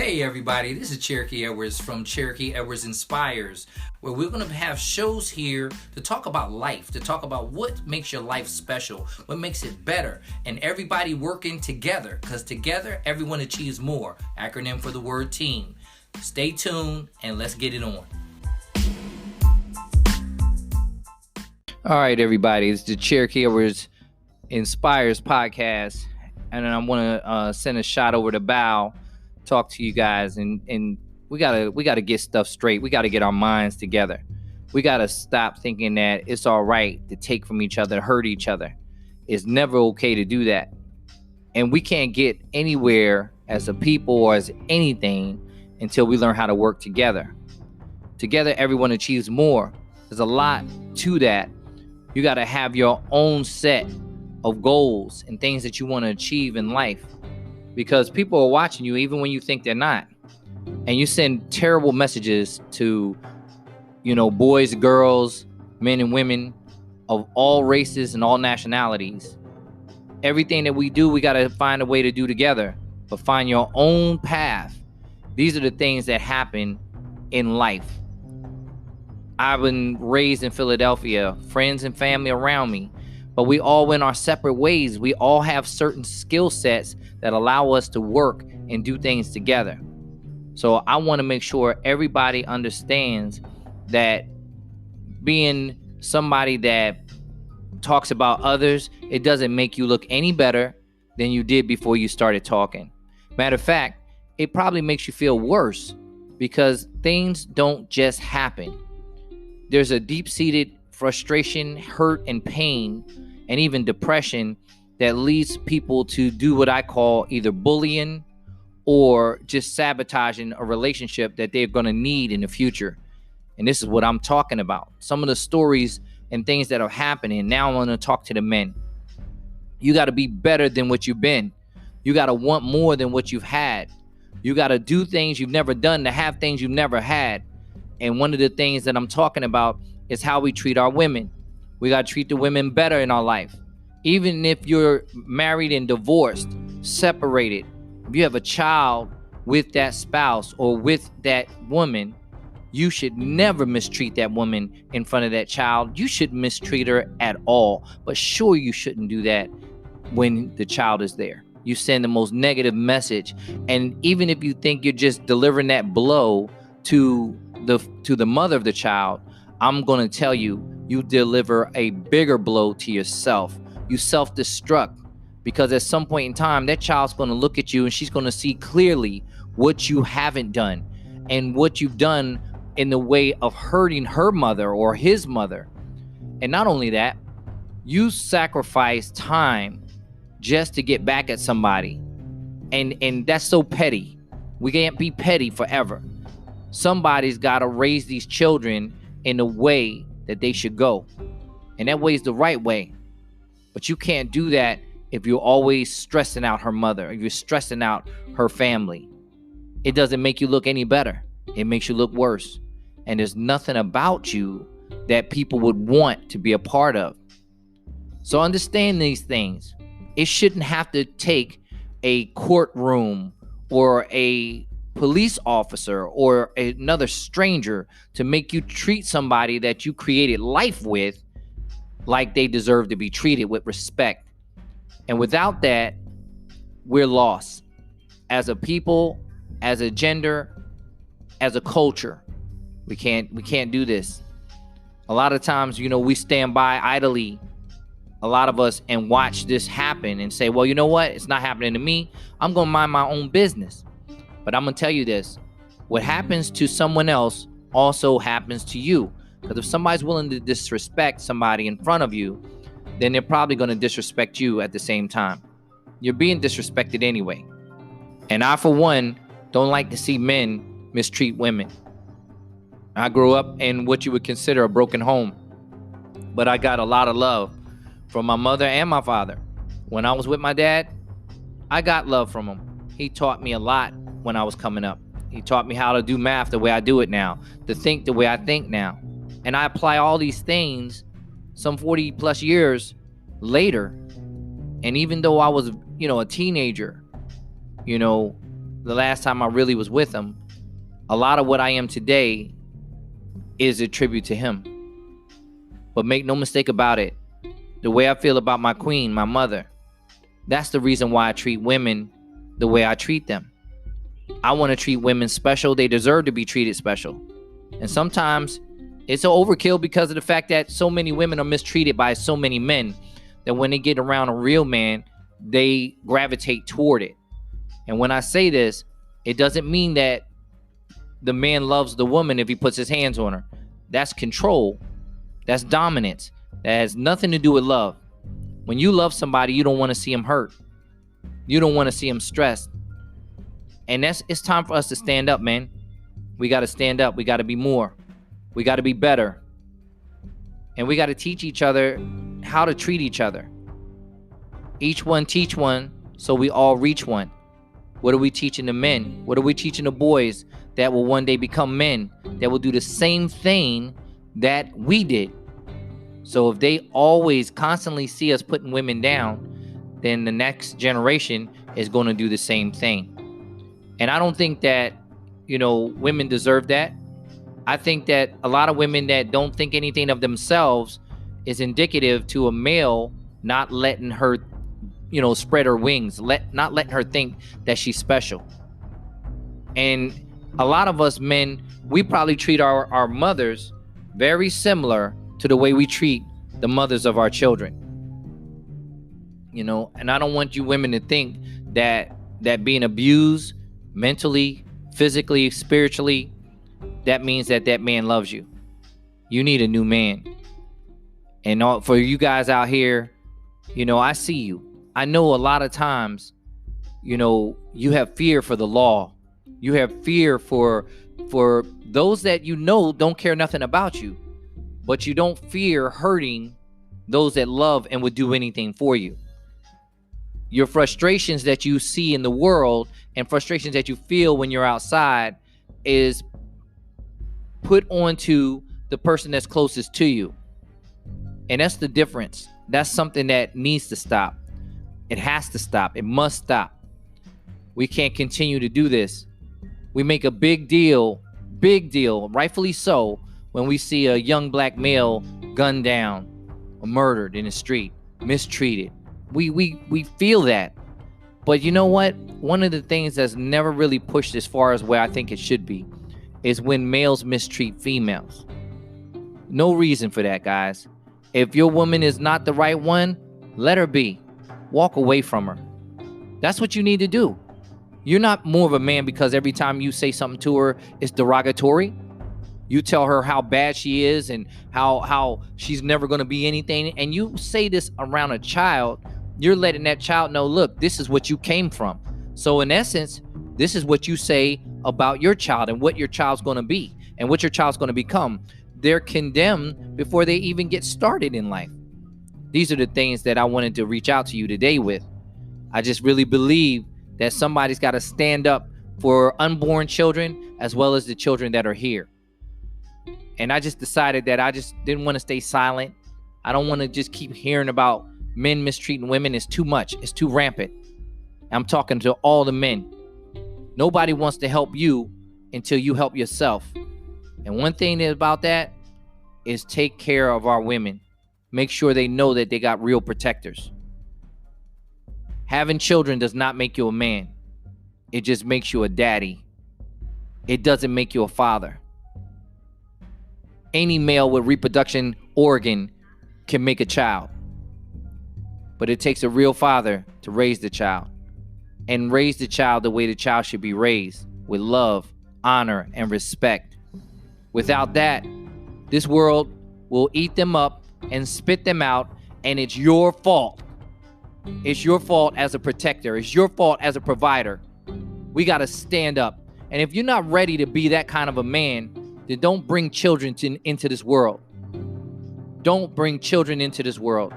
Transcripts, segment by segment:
Hey everybody, this is Cherokee Edwards from Cherokee Edwards Inspires, where we're going to have shows here to talk about life, to talk about what makes your life special, what makes it better, and everybody working together, because together everyone achieves more. Acronym for the word team. Stay tuned and let's get it on. All right, everybody, it's the Cherokee Edwards Inspires podcast, and I want to send a shot over to Bow. Talk to you guys, and we gotta get stuff straight. We gotta get our minds together. We gotta stop thinking that it's all right to take from each other, hurt each other. It's never okay to do that, and we can't get anywhere as a people or as anything until we learn how to work together. Together, everyone achieves more. There's a lot to that. You gotta have your own set of goals and things that you want to achieve in life. Because people are watching you even when you think they're not. And you send terrible messages to, boys, girls, men and women of all races and all nationalities. Everything that we do, we got to find a way to do together. But find your own path. These are the things that happen in life. I've been raised in Philadelphia, friends and family around me. But we all went our separate ways. We all have certain skill sets that allow us to work and do things together. So I want to make sure everybody understands that being somebody that talks about others, it doesn't make you look any better than you did before you started talking. Matter of fact, it probably makes you feel worse because things don't just happen. There's a deep-seated frustration, hurt, and pain, and even depression that leads people to do what I call either bullying or just sabotaging a relationship that they're going to need in the future. And this is what I'm talking about. Some of the stories and things that are happening. Now I want to talk to the men. You got to be better than what you've been. You got to want more than what you've had. You got to do things you've never done to have things you've never had. And one of the things that I'm talking about is how we treat our women. We got to treat the women better in our life. Even if you're married and divorced, separated, if you have a child with that spouse or with that woman, you should never mistreat that woman in front of that child. You shouldn't mistreat her at all. But sure, you shouldn't do that when the child is there. You send the most negative message. And even if you think you're just delivering that blow to the mother of the child, I'm going to tell you, you deliver a bigger blow to yourself. You self-destruct, because at some point in time, that child's going to look at you and she's going to see clearly what you haven't done and what you've done in the way of hurting her mother or his mother. And not only that, you sacrifice time just to get back at somebody. And that's so petty. We can't be petty forever. Somebody's got to raise these children in the way that they should go. And that way is the right way. But you can't do that if you're always stressing out her mother, if you're stressing out her family. It doesn't make you look any better. It makes you look worse. And there's nothing about you that people would want to be a part of. So understand these things. It shouldn't have to take a courtroom or a police officer or another stranger to make you treat somebody that you created life with like they deserve to be treated with respect. And without that, we're lost as a people, as a gender, as a culture. We can't do this. A lot of times, we stand by idly, a lot of us, and watch this happen and say, well, you know what? It's not happening to me. I'm going to mind my own business. But I'm going to tell you this. What happens to someone else also happens to you. Because if somebody's willing to disrespect somebody in front of you, then they're probably going to disrespect you at the same time. You're being disrespected anyway. And I, for one, don't like to see men mistreat women. I grew up in what you would consider a broken home. But I got a lot of love from my mother and my father. When I was with my dad, I got love from him. He taught me a lot when I was coming up. He taught me how to do math the way I do it now, to think the way I think now. And I apply all these things some 40 plus years later. And even though I was, a teenager, the last time I really was with him, a lot of what I am today is a tribute to him. But make no mistake about it, the way I feel about my queen, my mother, that's the reason why I treat women the way I treat them. I want to treat women special. They deserve to be treated special. And sometimes it's an overkill because of the fact that so many women are mistreated by so many men that when they get around a real man, they gravitate toward it. And when I say this, it doesn't mean that the man loves the woman if he puts his hands on her. That's control. That's dominance. That has nothing to do with love. When you love somebody, you don't want to see him hurt. You don't want to see him stressed. And it's time for us to stand up, man. We got to stand up. We got to be more. We got to be better. And we got to teach each other how to treat each other. Each one teach one, so we all reach one. What are we teaching the men? What are we teaching the boys that will one day become men, that will do the same thing that we did? So if they always constantly see us putting women down, then the next generation is going to do the same thing. And I don't think that, women deserve that. I think that a lot of women that don't think anything of themselves is indicative to a male not letting her, spread her wings, not letting her think that she's special. And a lot of us men, we probably treat our mothers very similar to the way we treat the mothers of our children. And I don't want you women to think that being abused mentally, physically, spiritually, that means that man loves you. You need a new man. And for you guys out here, I see you. I know a lot of times, you have fear for the law. You have fear for those that don't care nothing about you. But you don't fear hurting those that love and would do anything for you. Your frustrations that you see in the world and frustrations that you feel when you're outside is put onto the person that's closest to you. And that's the difference. That's something that needs to stop. It has to stop. It must stop. We can't continue to do this. We make a big deal, rightfully so, when we see a young black male gunned down or murdered in the street, mistreated. We feel that. But you know what? One of the things that's never really pushed as far as where I think it should be is when males mistreat females. No reason for that, guys. If your woman is not the right one, let her be. Walk away from her. That's what you need to do. You're not more of a man because every time you say something to her, it's derogatory. You tell her how bad she is and how she's never going to be anything. And you say this around a child, you're letting that child know, look, this is what you came from. So in essence, this is what you say about your child and what your child's going to be and what your child's going to become. They're condemned before they even get started in life. These are the things that I wanted to reach out to you today with. I just really believe that somebody's got to stand up for unborn children as well as the children that are here. And I just decided that I just didn't want to stay silent. I don't want to just keep hearing about men mistreating women. It's too much. It's too rampant. I'm talking to all the men. Nobody wants to help you until you help yourself. And one thing about that is take care of our women. Make sure they know that they got real protectors. Having children does not make you a man. It just makes you a daddy. It doesn't make you a father. Any male with reproduction organ can make a child. But it takes a real father to raise the child. And raise the child the way the child should be raised, with love, honor, and respect. Without that, this world will eat them up and spit them out, and it's your fault. It's your fault as a protector. It's your fault as a provider. We got to stand up. And if you're not ready to be that kind of a man, then don't bring children into this world. Don't bring children into this world.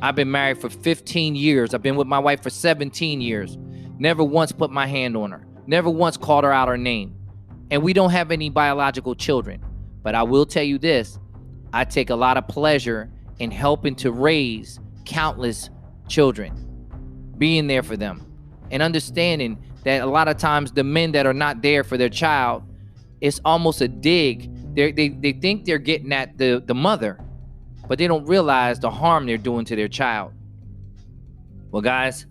I've been married for 15 years. I've been with my wife for 17 years. Never once put my hand on her. Never once called her out her name. And we don't have any biological children. But I will tell you this. I take a lot of pleasure in helping to raise countless children. Being there for them. and understanding that a lot of times the men that are not there for their child, it's almost a dig. They think they're getting at the mother, but they don't realize the harm they're doing to their child. Well, guys,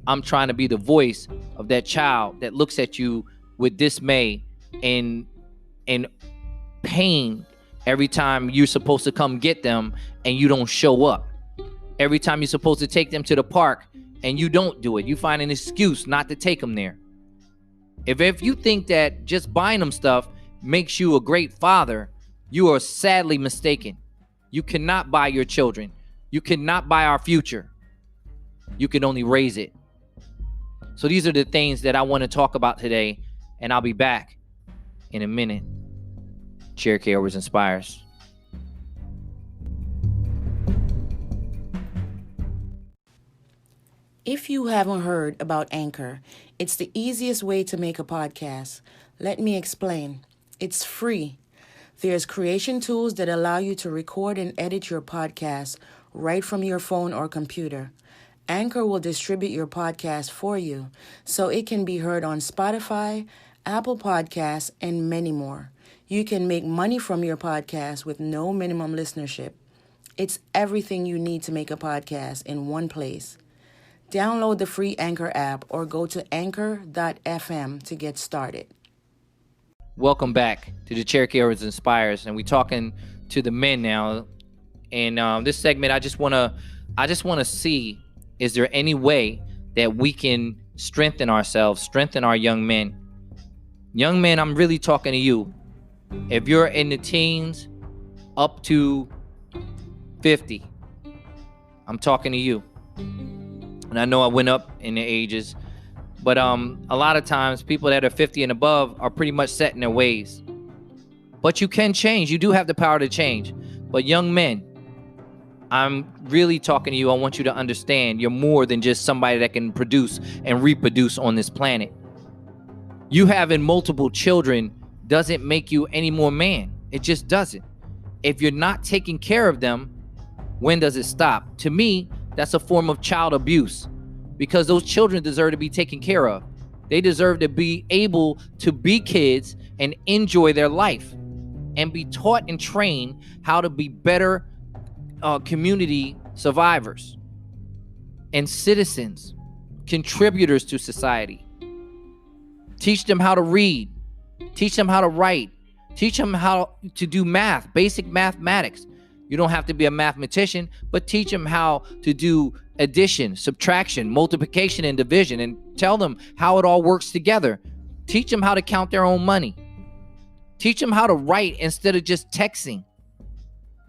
I'm trying to be the voice of that child that looks at you with dismay and pain every time you're supposed to come get them and you don't show up. Every time you're supposed to take them to the park and you don't do it. You find an excuse not to take them there. If you think that just buying them stuff makes you a great father, you are sadly mistaken. You cannot buy your children. You cannot buy our future. You can only raise it. So these are the things that I want to talk about today, and I'll be back in a minute. Cherokee Edwards Inspires. If you haven't heard about Anchor, it's the easiest way to make a podcast. Let me explain. It's free. There's creation tools that allow you to record and edit your podcast right from your phone or computer. Anchor will distribute your podcast for you so it can be heard on Spotify, Apple Podcasts, and many more. You can make money from your podcast with no minimum listenership. It's everything you need to make a podcast in one place. Download the free Anchor app or go to anchor.fm to get started. Welcome back to the Cherokee Edwards Inspires, and we're talking to the men now. And this segment, I just want to see, is there any way that we can strengthen ourselves, strengthen our young men? Young men, I'm really talking to you. If you're in the teens up to 50, I'm talking to you. And I know I went up in the ages, but a lot of times people that are 50 and above are pretty much set in their ways. But you can change. You do have the power to change. But young men, I'm really talking to you. I want you to understand you're more than just somebody that can produce and reproduce on this planet. You having multiple children doesn't make you any more man. It just doesn't. If you're not taking care of them, when does it stop? To me, that's a form of child abuse, because those children deserve to be taken care of. They deserve to be able to be kids and enjoy their life and be taught and trained how to be better community survivors and citizens, contributors to society. Teach them how to read. Teach them how to write. Teach them how to do math, basic mathematics. You don't have to be a mathematician, but teach them how to do addition, subtraction, multiplication, and division, and tell them how it all works together. Teach them how to count their own money. Teach them how to write instead of just texting.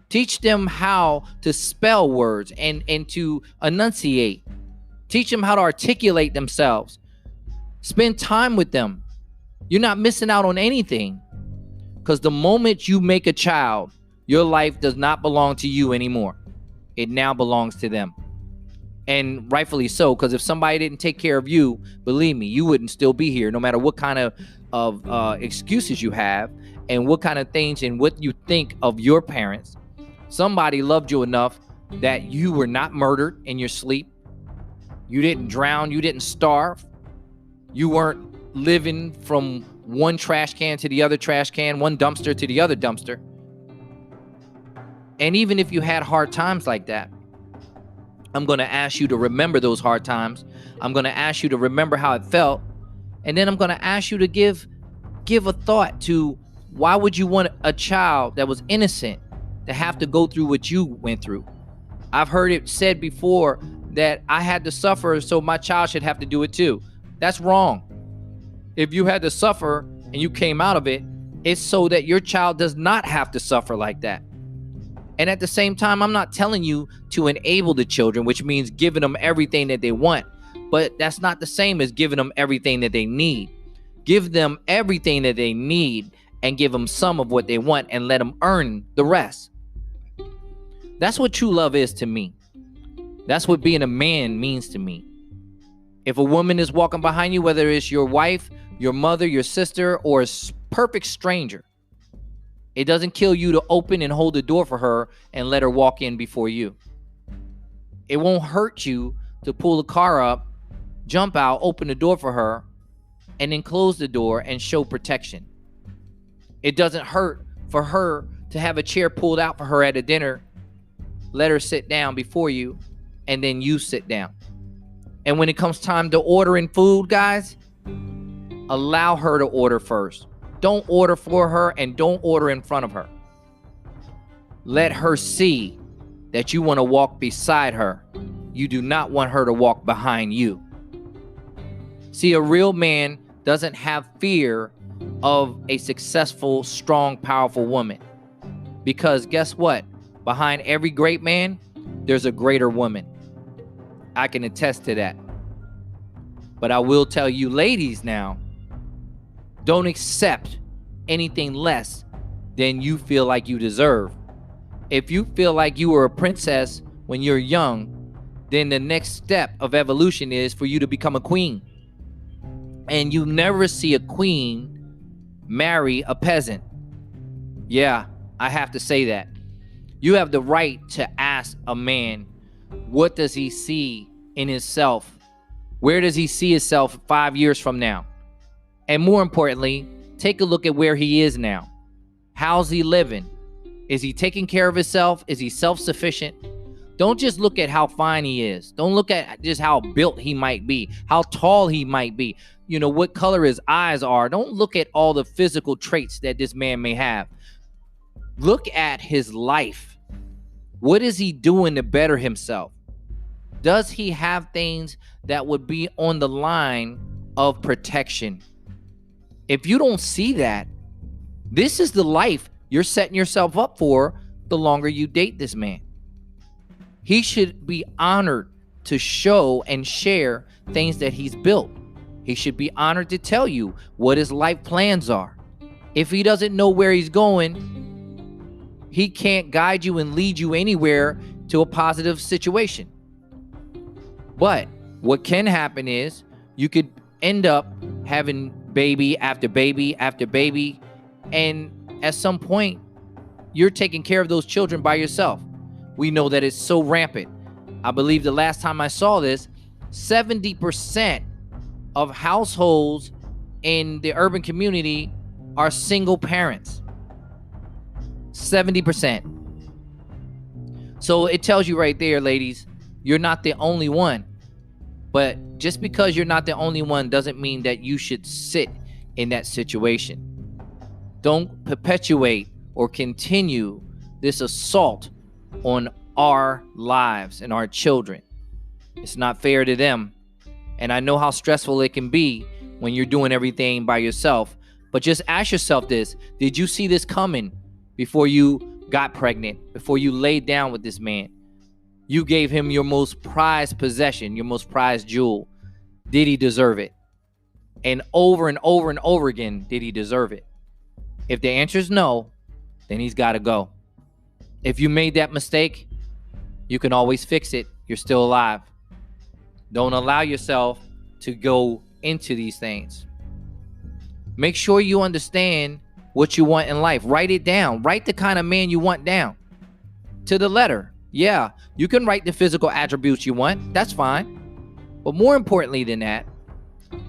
Teach them how to spell words and to enunciate. Teach them how to articulate themselves. Spend time with them. You're not missing out on anything, because the moment you make a child, your life does not belong to you anymore. It now belongs to them. And rightfully so, because if somebody didn't take care of you, believe me, you wouldn't still be here, no matter what kind of excuses you have and what kind of things and what you think of your parents. Somebody loved you enough that you were not murdered in your sleep. You didn't drown. You didn't starve. You weren't living from one trash can to the other trash can, one dumpster to the other dumpster. And even if you had hard times like that, I'm going to ask you to remember those hard times. I'm going to ask you to remember how it felt. And then I'm going to ask you to give a thought to, why would you want a child that was innocent to have to go through what you went through? I've heard it said before that I had to suffer, so my child should have to do it too. That's wrong. If you had to suffer and you came out of it, it's so that your child does not have to suffer like that. And at the same time, I'm not telling you to enable the children, which means giving them everything that they want. But that's not the same as giving them everything that they need. Give them everything that they need and give them some of what they want and let them earn the rest. That's what true love is to me. That's what being a man means to me. If a woman is walking behind you, whether it's your wife, your mother, your sister, or a perfect stranger, it doesn't kill you to open and hold the door for her and let her walk in before you. It won't hurt you to pull the car up jump out, open the door for her, and then close the door and show protection. It doesn't hurt for her to have a chair pulled out for her at a dinner, let her sit down before you, and then you sit down. And when it comes time to ordering food, guys, allow her to order first. Don't order for her and don't order in front of her. Let her see that you want to walk beside her. You do not want her to walk behind you. See, a real man doesn't have fear of a successful, strong, powerful woman. Because guess what? Behind every great man, there's a greater woman. I can attest to that. But I will tell you ladies now, don't accept anything less than you feel like you deserve. If you feel like you were a princess when you're young, then the next step of evolution is for you to become a queen. And you never see a queen marry a peasant. Yeah, I have to say that. You have the right to ask a man, what does he see in himself? Where does he see himself 5 years from now? And more importantly, take a look at where he is now. How's he living? Is he taking care of himself? Is he self-sufficient? Don't just look at how fine he is. Don't look at just how built he might be, how tall he might be, what color his eyes are. Don't look at all the physical traits that this man may have. Look at his life. What is he doing to better himself? Does he have things that would be on the line of protection? If you don't see that, this is the life you're setting yourself up for the longer you date this man. He should be honored to show and share things that he's built. He should be honored to tell you what his life plans are. If he doesn't know where he's going, he can't guide you and lead you anywhere to a positive situation. But what can happen is you could end up having baby after baby after baby, and at some point, you're taking care of those children by yourself. We know that it's so rampant. I believe the last time I saw this, 70% of households in the urban community are single parents. 70%. So it tells you right there, ladies, you're not the only one. But just because you're not the only one doesn't mean that you should sit in that situation. Don't perpetuate or continue this assault on our lives and our children. It's not fair to them. And I know how stressful it can be when you're doing everything by yourself. But just ask yourself this. Did you see this coming before you got pregnant, before you laid down with this man? You gave him your most prized possession, your most prized jewel. Did he deserve it? And over and over and over again, did he deserve it? If the answer is no, then he's got to go. If you made that mistake, you can always fix it. You're still alive. Don't allow yourself to go into these things. Make sure you understand what you want in life. Write it down. Write the kind of man you want down to the letter. Yeah, you can write the physical attributes you want. That's fine. But more importantly than that,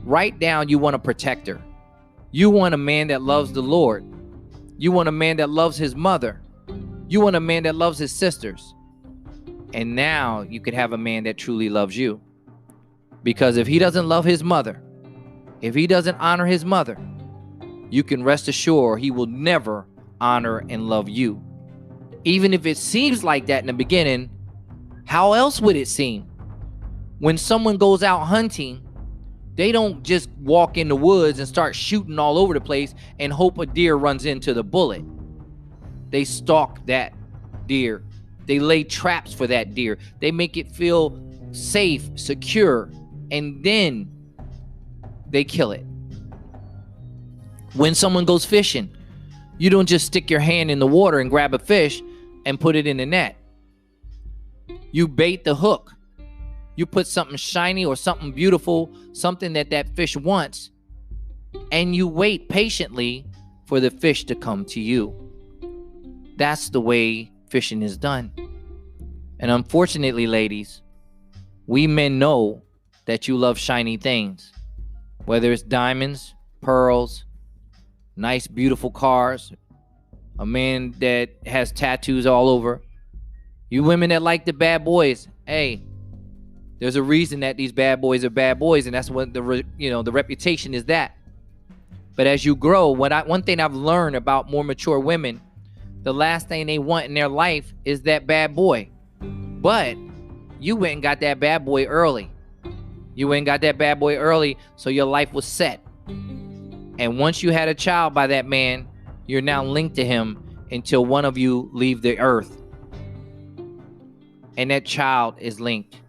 write down you want a protector. You want a man that loves the Lord. You want a man that loves his mother. You want a man that loves his sisters. And now you could have a man that truly loves you. Because if he doesn't love his mother, if he doesn't honor his mother, you can rest assured he will never honor and love you. Even if it seems like that in the beginning, how else would it seem? When someone goes out hunting, they don't just walk in the woods and start shooting all over the place and hope a deer runs into the bullet. They stalk that deer. They lay traps for that deer. They make it feel safe, secure, and then they kill it. When someone goes fishing, you don't just stick your hand in the water and grab a fish and put it in the net. You bait the hook. You put something shiny or something beautiful, something that fish wants, and you wait patiently for the fish to come to you. That's the way fishing is done. And unfortunately, ladies, we men know that you love shiny things, whether it's diamonds, pearls, nice, beautiful cars, a man that has tattoos all over. You women that like the bad boys, hey, there's a reason that these bad boys are bad boys, and that's what the reputation is that. But as you grow, one thing I've learned about more mature women, the last thing they want in their life is that bad boy. But you went and got that bad boy early. So your life was set. And once you had a child by that man, you're now linked to him until one of you leave the earth. And that child is linked,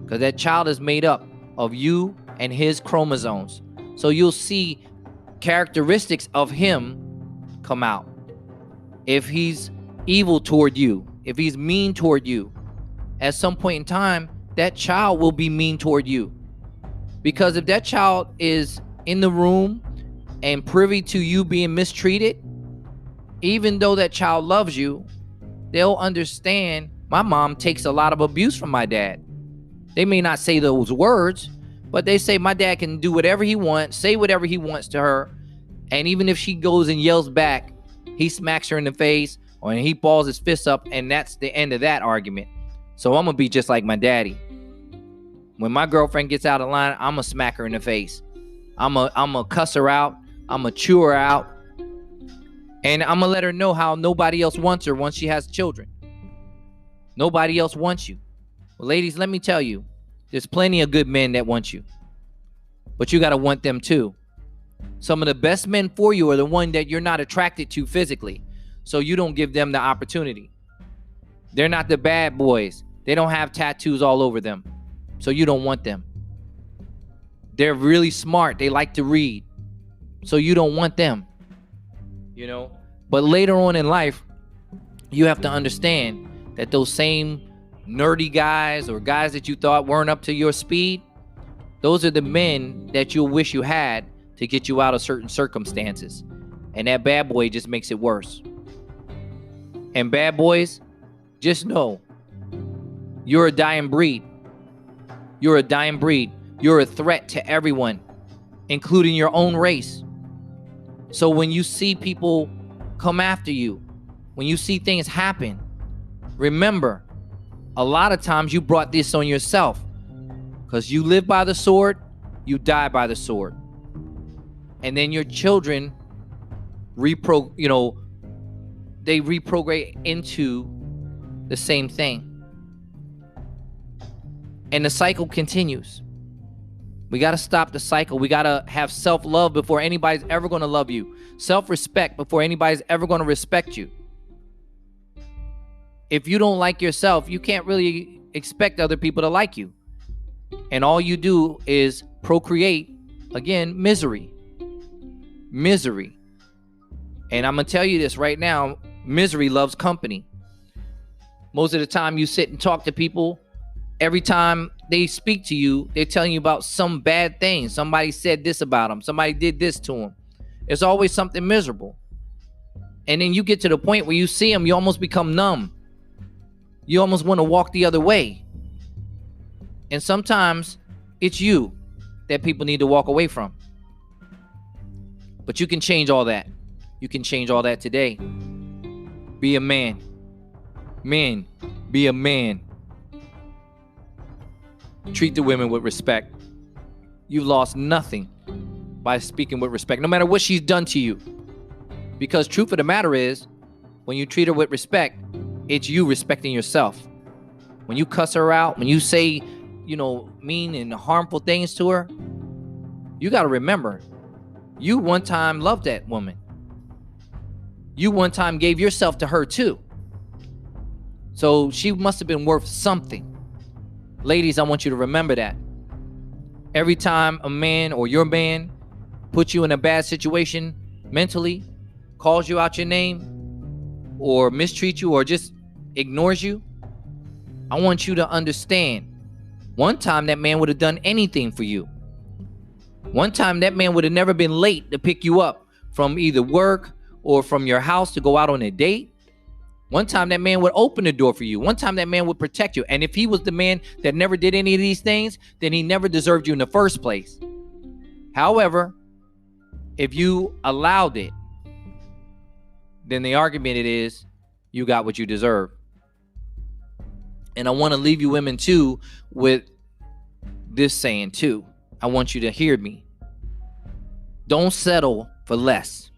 because that child is made up of you and his chromosomes. So you'll see characteristics of him come out. If he's evil toward you, if he's mean toward you, at some point in time, that child will be mean toward you. Because if that child is in the room and privy to you being mistreated, even though that child loves you, they'll understand, my mom takes a lot of abuse from my dad. They may not say those words, but they say my dad can do whatever he wants, say whatever he wants to her. And even if she goes and yells back, he smacks her in the face, or he balls his fists up, and that's the end of that argument. So I'm going to be just like my daddy. When my girlfriend gets out of line, I'm going to smack her in the face. I'm going to cuss her out. I'm going to chew her out. And I'm going to let her know how nobody else wants her once she has children. Nobody else wants you. Well, ladies, let me tell you, there's plenty of good men that want you. But you got to want them too. Some of the best men for you are the one that you're not attracted to physically. So you don't give them the opportunity. They're not the bad boys. They don't have tattoos all over them. So you don't want them. They're really smart. They like to read. So you don't want them. But later on in life, you have to understand that those same nerdy guys or guys that you thought weren't up to your speed, those are the men that you'll wish you had to get you out of certain circumstances. And that bad boy just makes it worse. And bad boys, just know, you're a dying breed. You're a dying breed. You're a threat to everyone, including your own race. So when you see people come after you, when you see things happen, remember, a lot of times you brought this on yourself, because you live by the sword, you die by the sword. And then your children they reprogram into the same thing. And the cycle continues. We got to stop the cycle. We got to have self-love before anybody's ever going to love you. Self-respect before anybody's ever going to respect you. If you don't like yourself, you can't really expect other people to like you. And all you do is procreate, again, misery. Misery. And I'm going to tell you this right now, misery loves company. Most of the time you sit and talk to people, every time they speak to you, they're telling you about some bad thing. Somebody said this about them. Somebody did this to them. It's always something miserable. And then you get to the point where you see them, you almost become numb. You almost want to walk the other way. And sometimes it's you that people need to walk away from. But you can change all that. You can change all that today. Be a man. Men, be a man. Treat the women with respect. You've lost nothing by speaking with respect, no matter what she's done to you. Because truth of the matter is, when you treat her with respect, it's you respecting yourself. When you cuss her out, when you say, mean and harmful things to her, you got to remember, you one time loved that woman. You one time gave yourself to her too. So she must have been worth something. Ladies, I want you to remember that. Every time a man or your man puts you in a bad situation mentally, calls you out your name, or mistreats you, or just ignores you, I want you to understand, one time that man would have done anything for you. One time that man would have never been late to pick you up from either work or from your house to go out on a date. One time that man would open the door for you. One time that man would protect you. And if he was the man that never did any of these things, then he never deserved you in the first place. However, if you allowed it, then the argument is you got what you deserve. And I want to leave you women too with this saying too. I want you to hear me. Don't settle for less.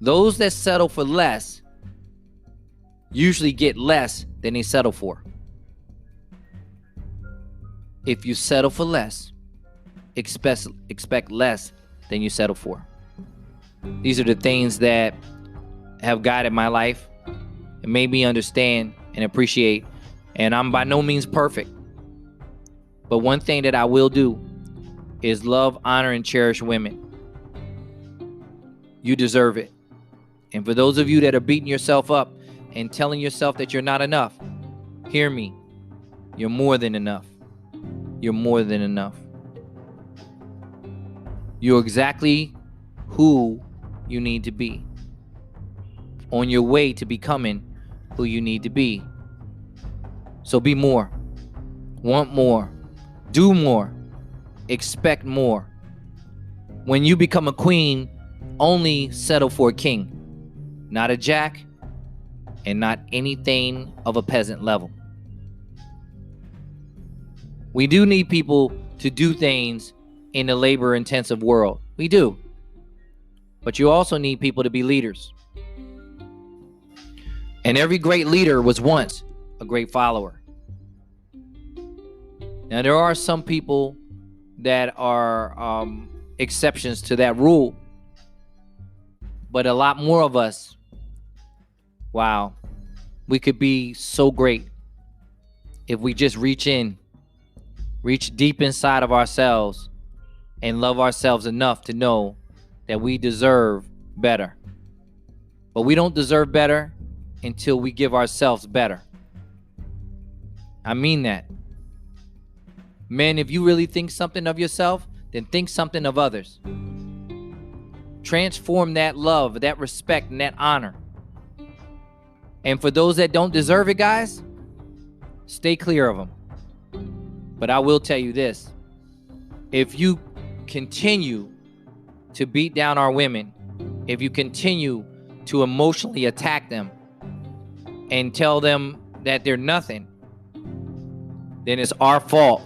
Those that settle for less usually get less than they settle for. If you settle for less, expect less than you settle for. These are the things that have guided my life and made me understand and appreciate. And I'm by no means perfect. But one thing that I will do is love, honor, and cherish women. You deserve it. And for those of you that are beating yourself up and telling yourself that you're not enough, hear me. You're more than enough. You're more than enough. You're exactly who you need to be. On your way to becoming who you need to be. So be more. Want more. Do more. Expect more. When you become a queen, only settle for a king. Not a jack, and not anything of a peasant level. We do need people to do things in the labor-intensive world. We do. But you also need people to be leaders. And every great leader was once a great follower. Now, there are some people that are exceptions to that rule. But a lot more of us, wow, we could be so great if we just reach deep inside of ourselves and love ourselves enough to know that we deserve better. But we don't deserve better until we give ourselves better. I mean that. Men, if you really think something of yourself, then think something of others. Transform that love, that respect, and that honor. And for those that don't deserve it, guys, stay clear of them. But I will tell you this. If you continue to beat down our women, if you continue to emotionally attack them and tell them that they're nothing, then it's our fault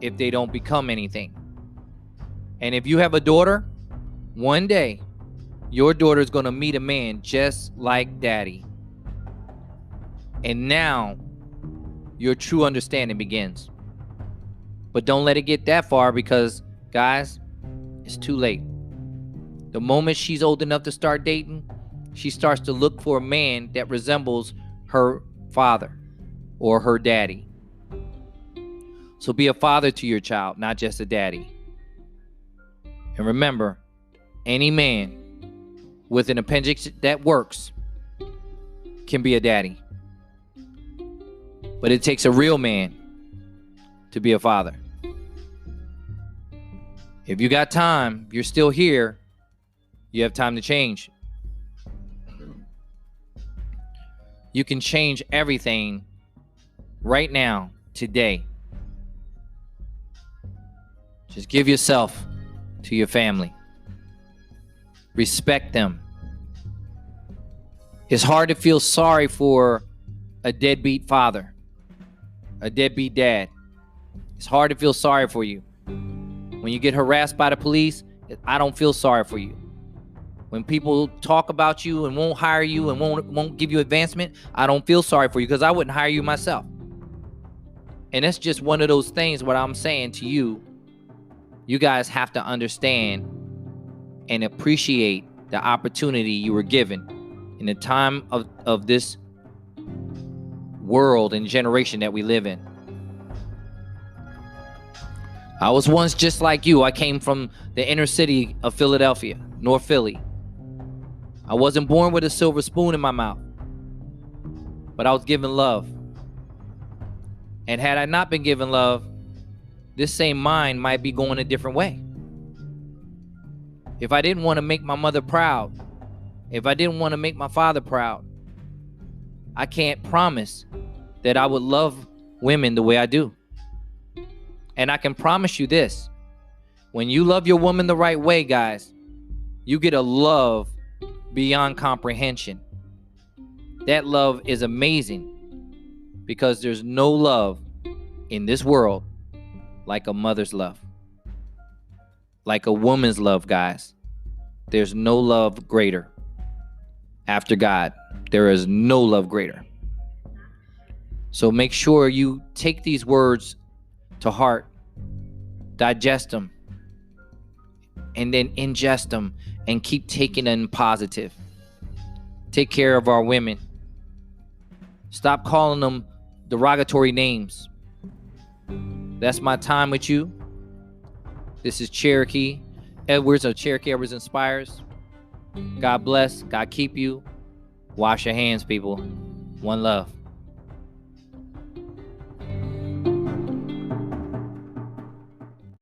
if they don't become anything. And if you have a daughter, one day your daughter is going to meet a man just like daddy. And now your true understanding begins. But don't let it get that far, because, guys, it's too late. The moment she's old enough to start dating, she starts to look for a man that resembles her father or her daddy. So be a father to your child, not just a daddy. And remember, any man with an appendix that works can be a daddy. But it takes a real man to be a father. If you got time, you're still here, you have time to change. You can change everything right now, today. Just give yourself to your family. Respect them. It's hard to feel sorry for a deadbeat father, a deadbeat dad. It's hard to feel sorry for you. When you get harassed by the police, I don't feel sorry for you. When people talk about you and won't hire you and won't give you advancement, I don't feel sorry for you, because I wouldn't hire you myself. And that's just one of those things what I'm saying to you. You guys have to understand and appreciate the opportunity you were given in the time of this world and generation that we live in. I was once just like you. I came from the inner city of Philadelphia, North Philly. I wasn't born with a silver spoon in my mouth, but I was given love. And had I not been given love, this same mind might be going a different way. If I didn't want to make my mother proud, if I didn't want to make my father proud, I can't promise that I would love women the way I do. And I can promise you this. When you love your woman the right way, guys, you get a love beyond comprehension. That love is amazing because there's no love in this world like a mother's love. Like a woman's love, guys. There's no love greater. After God, there is no love greater. So make sure you take these words to heart, digest them, and then ingest them and keep taking them positive. Take care of our women. Stop calling them derogatory names. That's my time with you. This is Cherokee Edwards of Cherokee Edwards Inspires. God bless. God keep you. Wash your hands, people. One love.